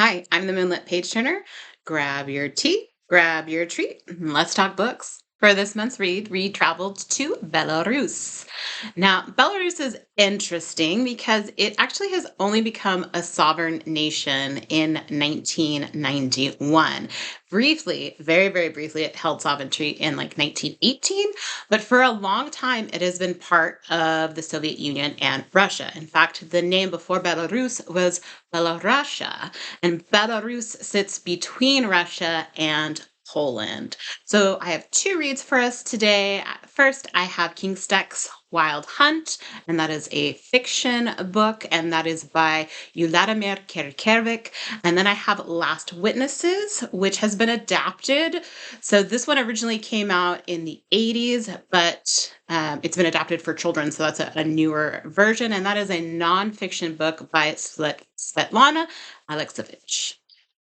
Hi, I'm the Moonlit Page Turner. Grab your tea, grab your treat, and let's talk books. For this month's read, we traveled to Belarus. Now, Belarus is interesting because it actually has only become a sovereign nation in 1991. Briefly, very, very briefly, it held sovereignty in like 1918, but for a long time, it has been part of the Soviet Union and Russia. In fact, the name before Belarus was Belarusia, and Belarus sits between Russia and Poland. So I have two reads for us today. First, I have King Stekh's Wild Hunt, and that is a fiction book, and that is by Uladzimir Karatkevich. And then I have Last Witnesses, which has been adapted. So this one originally came out in the 80s, but it's been adapted for children, so that's a newer version. And that is a nonfiction book by Svetlana Alexievich.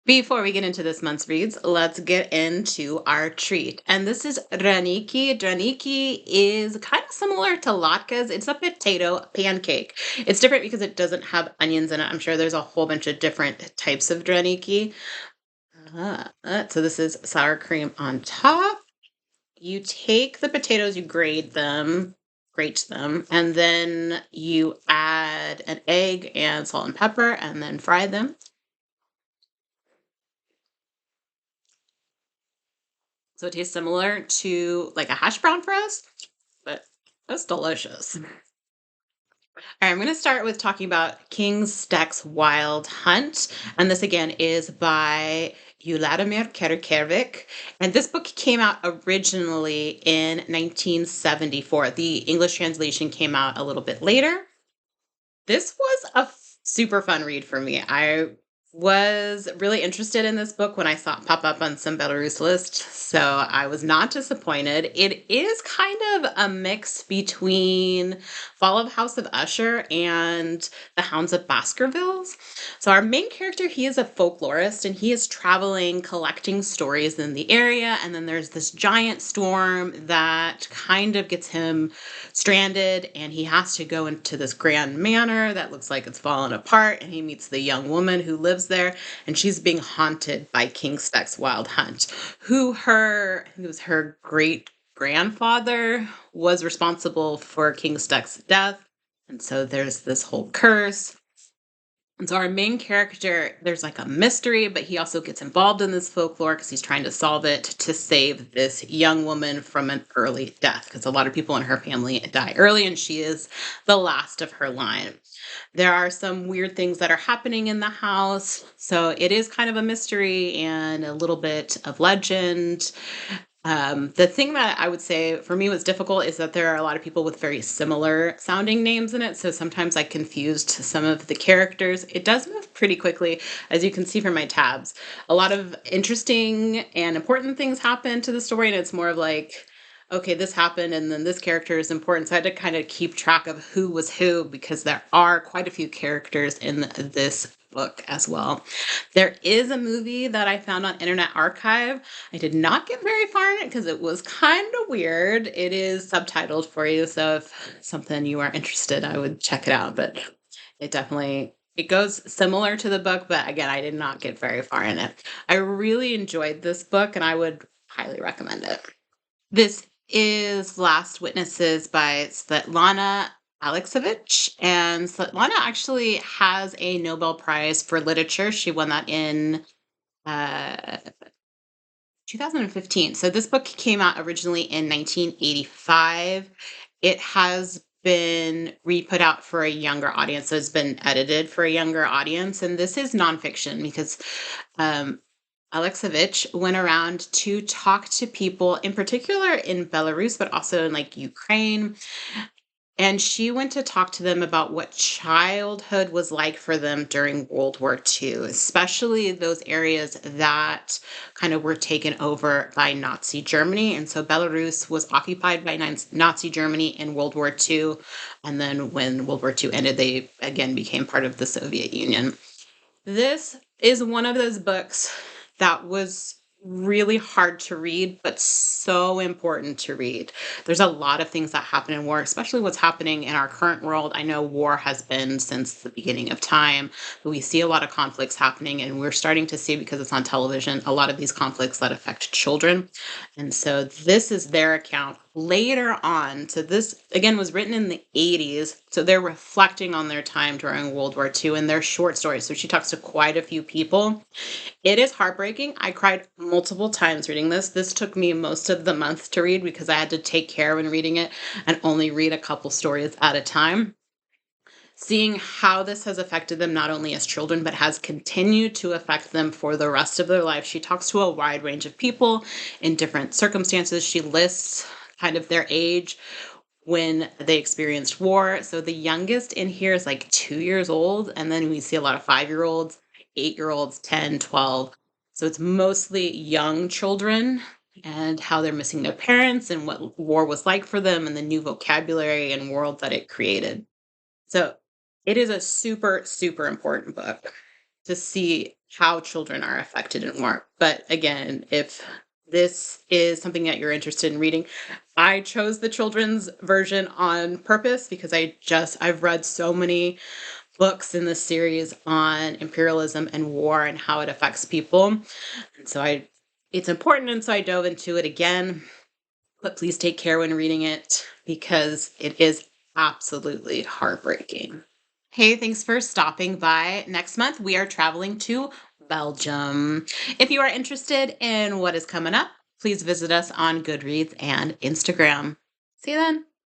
Before we get into this month's reads, let's get into our treat. And this is draniki. Draniki is kind of similar to latkes. It's a potato pancake. It's different because it doesn't have onions in it. I'm sure there's a whole bunch of different types of draniki. So this is sour cream on top. You take the potatoes, you grate them, and then you add an egg and salt and pepper, and then fry them. So it tastes similar to like a hash brown for us, but that's delicious. All right, I'm going to start with talking about King Stekh's Wild Hunt. And this again is by Uladzimir Karatkevich. And this book came out originally in 1974. The English translation came out a little bit later. This was a super fun read for me. I was really interested in this book when I saw it pop up on some Belarus list, so I was not disappointed. It is kind of a mix between Fall of House of Usher and The Hounds of Baskervilles. So our main character, he is a folklorist, and he is traveling, collecting stories in the area, and then there's this giant storm that kind of gets him stranded, and he has to go into this grand manor that looks like it's fallen apart, and he meets the young woman who lives there, and she's being haunted by King Stekh's Wild Hunt, who was her great grandfather was responsible for King Stekh's death. And so there's this whole curse. And so our main character, there's like a mystery, but he also gets involved in this folklore because he's trying to solve it to save this young woman from an early death, because a lot of people in her family die early, and she is the last of her line. There are some weird things that are happening in the house, so it is kind of a mystery and a little bit of legend. The thing that I would say for me was difficult is that there are a lot of people with very similar sounding names in it. So sometimes I confused some of the characters. It does move pretty quickly, as you can see from my tabs. A lot of interesting and important things happen to the story, and it's more of like, okay, this happened, and then this character is important. So I had to kind of keep track of who was who, because there are quite a few characters in this book as well. There is a movie that I found on Internet Archive. I did not get very far in it because it was kind of weird. It is subtitled for you, so if something you are interested, I would check it out. But it goes similar to the book, but again, I did not get very far in it. I really enjoyed this book, and I would highly recommend it. This is Last Witnesses by Svetlana Alexievich. And Svetlana actually has a Nobel Prize for Literature. She won that in 2015. So this book came out originally in 1985. It has been re-put out for a younger audience. So it's been edited for a younger audience. And this is nonfiction because Alexievich went around to talk to people, in particular in Belarus, but also in like Ukraine. And she went to talk to them about what childhood was like for them during World War II, especially those areas that kind of were taken over by Nazi Germany. And so Belarus was occupied by Nazi Germany in World War II. And then when World War II ended, they again became part of the Soviet Union. This is one of those books that was really hard to read, but so important to read. There's a lot of things that happen in war, especially what's happening in our current world. I know war has been since the beginning of time, but we see a lot of conflicts happening, and we're starting to see, because it's on television, a lot of these conflicts that affect children. And so this is their account later on. So this, again, was written in the 80s. So they're reflecting on their time during World War II, and they're short stories. So she talks to quite a few people. It is heartbreaking. I cried multiple times reading this. This took me most of the month to read because I had to take care when reading it and only read a couple stories at a time. Seeing how this has affected them not only as children, but has continued to affect them for the rest of their life. She talks to a wide range of people in different circumstances. She lists kind of their age when they experienced war. So the youngest in here is like 2 years old. And then we see a lot of 5-year-olds, 8-year-olds, 10, 12. So it's mostly young children and how they're missing their parents and what war was like for them and the new vocabulary and world that it created. So it is a super, super important book to see how children are affected in war. But again, if this is something that you're interested in reading, I chose the children's version on purpose because I've read so many books in this series on imperialism and war and how it affects people. And so it's important, and so I dove into it again. But please take care when reading it because it is absolutely heartbreaking. Hey, thanks for stopping by. Next month, we are traveling to Belgium. If you are interested in what is coming up, please visit us on Goodreads and Instagram. See you then.